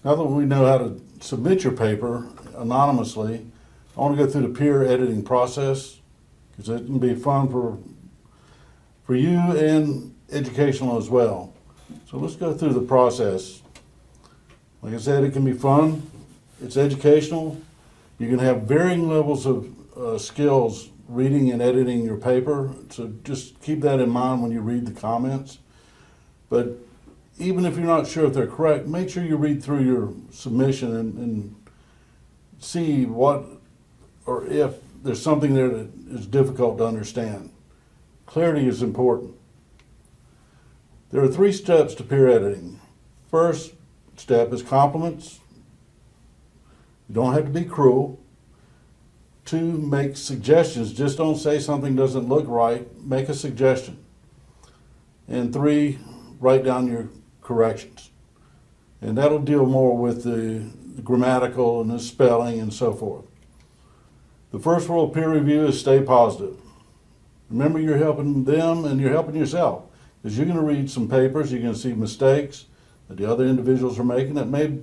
Now that we know how to submit your paper anonymously, I want to go through the peer editing process because it can be fun for you and educational as well. So let's go through the process. Like I said, it can be fun, it's educational. You can have varying levels of skills reading and editing your paper, so just keep that in mind when you read the comments. But even if you're not sure if they're correct, make sure you read through your submission and see what or if there's something there that is difficult to understand. Clarity is important. There are 3 steps to peer editing. First step is compliments. You don't have to be cruel. 2, make suggestions. Just don't say something doesn't look right. Make a suggestion. And 3, write down your corrections. And that'll deal more with the grammatical and the spelling and so forth. The first rule of peer review is stay positive. Remember, you're helping them and you're helping yourself, because you're going to read some papers, you're going to see mistakes that the other individuals are making that may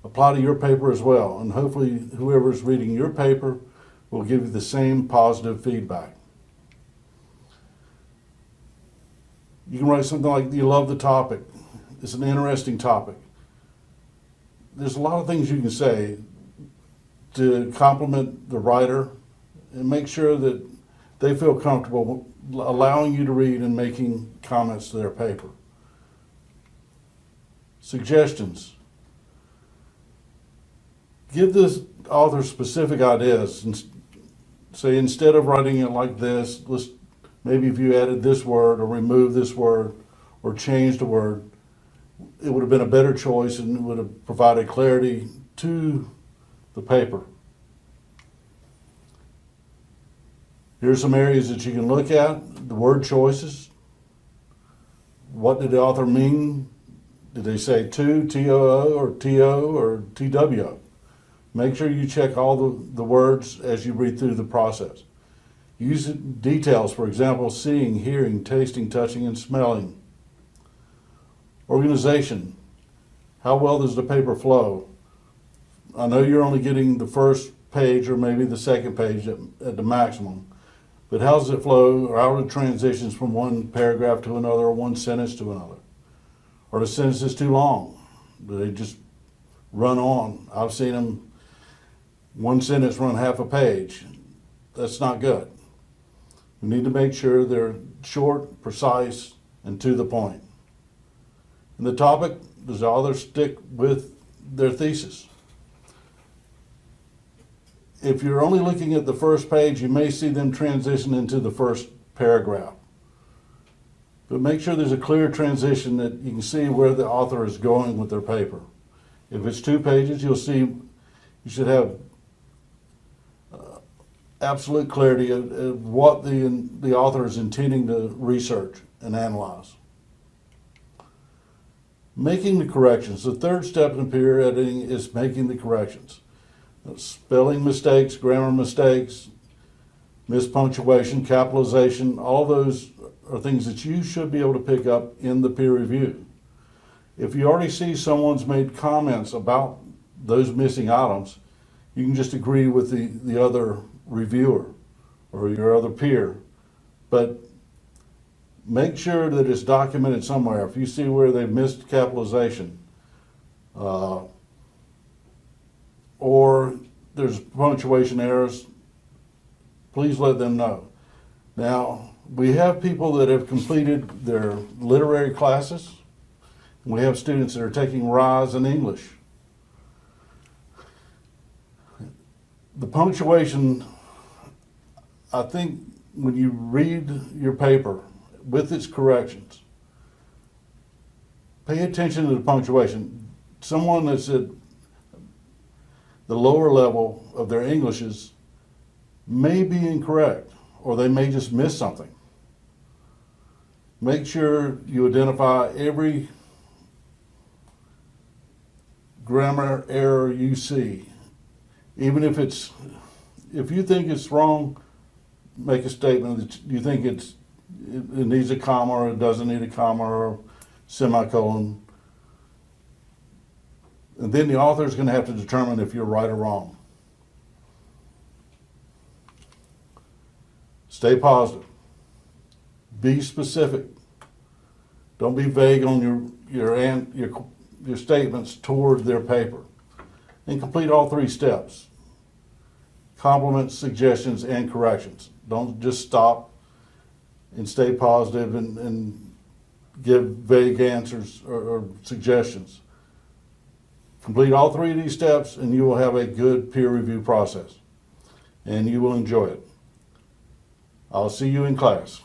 apply to your paper as well. And hopefully whoever's reading your paper will give you the same positive feedback. You can write something like, you love the topic. It's an interesting topic. There's a lot of things you can say to compliment the writer and make sure that they feel comfortable allowing you to read and making comments to their paper. Suggestions. Give this author specific ideas and say, instead of writing it like this, maybe if you added this word or removed this word or changed a word, it would have been a better choice and it would have provided clarity to the paper. Here's some areas that you can look at. The word choices. What did the author mean? Did they say to, T-O-O, or T-O, or T-W-O? Make sure you check all the words as you read through the process. Use details, for example, seeing, hearing, tasting, touching, and smelling. Organization. How well does the paper flow? I know you're only getting the first page or maybe the second page at the maximum, but how does it flow, or how are the transitions from one paragraph to another or one sentence to another? Are the sentences too long? Do they just run on? I've seen them, one sentence run half a page. That's not good. We need to make sure they're short, precise, and to the point. And the topic, does the author stick with their thesis? If you're only looking at the first page, you may see them transition into the first paragraph. But make sure there's a clear transition that you can see where the author is going with their paper. If it's 2 pages, you'll see you should have absolute clarity of what the author is intending to research and analyze. Making the corrections. The 3rd step in peer editing is making the corrections. Spelling mistakes, grammar mistakes, mispunctuation, capitalization, all those are things that you should be able to pick up in the peer review. If you already see someone's made comments about those missing items, you can just agree with the other reviewer or your other peer. But make sure that it's documented somewhere. If you see where they've missed capitalization, or there's punctuation errors, please let them know. Now, we have people that have completed their literary classes, and we have students that are taking RISE in English. The punctuation, I think when you read your paper with its corrections, pay attention to the punctuation. Someone that's at the lower level of their Englishes may be incorrect, or they may just miss something. Make sure you identify every grammar error you see. Even if you think it's wrong, make a statement that you think it needs a comma or it doesn't need a comma or semicolon. And then the author is going to have to determine if you're right or wrong. Stay positive. Be specific. Don't be vague on your statements toward their paper. And complete all 3 steps. Compliments, suggestions, and corrections. Don't just stop and stay positive and give vague answers or suggestions. Complete all 3 of these steps and you will have a good peer review process. And you will enjoy it. I'll see you in class.